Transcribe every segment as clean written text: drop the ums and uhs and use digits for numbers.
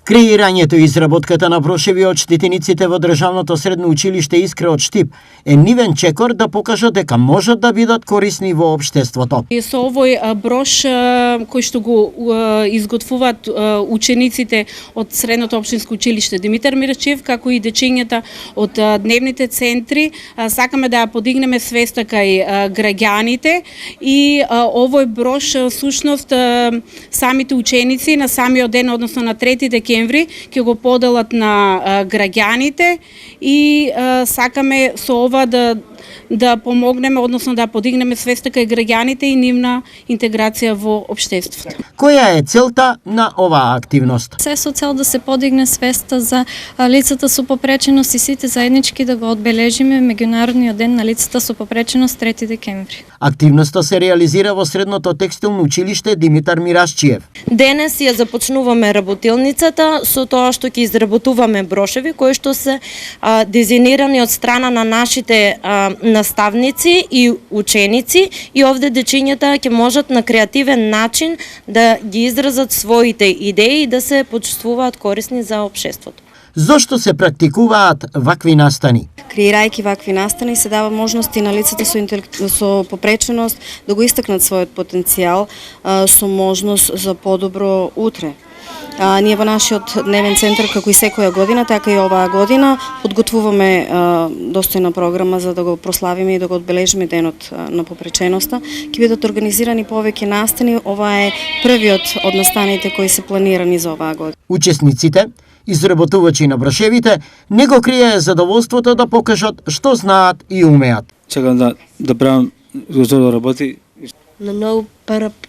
Креирањето и изработката на брошеви од штитениците во Државното средно училиште Искра од Штип е нивен чекор да покажат дека можат да бидат корисни во општеството. И со овој брош кој што го изготвуваат учениците од Средното општинско училиште Димитар Мирачев, како и дечињата од дневните центри, сакаме да ја подигнеме свеста кај граѓаните и овој брош сушност самите ученици на самиот ден, односно на 3 декември, ќе го поделат на граѓаните и сакаме со ова да помогнеме, односно да подигнеме свеста кај граѓаните и нивна интеграција во општеството. Која е целта на оваа активност? Се со цел да се подигне свеста за лицата со попреченост и сите заеднички да го одбележиме меѓународниот ден на лицата со попреченост 3 декември. Активноста се реализира во Средното текстилно училиште Димитар Мирашчиев. Денес ја започнуваме работилницата со тоа што ќе изработуваме брошеви кои што се дизајнирани од страна на нашите наставници и ученици и овде дечињата ќе можат на креативен начин да ги изразат своите идеи и да се почувствуваат корисни за општеството. Зошто се практикуваат вакви настани? Креирајќи вакви настани се дава можности на лицата со попреченост да го истакнат својот потенцијал со можност за подобро утре. Ние во нашиот дневен центар, како и секоја година, така и оваа година, подготвуваме достојна програма за да го прославиме и да го одбележиме денот на попреченоста. Ќе бидат организирани повеќе настани. Ова е првиот од настаните кои се планирани за оваа година. Учесниците, изработувачи на брошевите, не го криеја задоволството да покажат што знаат и умеат. Чекам да правам да работи. На многу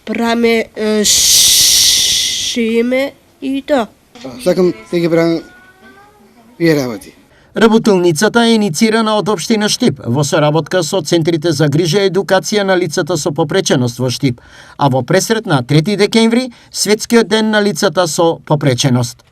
правиме шиме и тоа. Сакам да ги правам и работи. Работилницата е иницирана од општина Штип во соработка со центрите за грижа и едукација на лицата со попреченост во Штип, а во пресрет на 3 декември, светскиот ден на лицата со попреченост.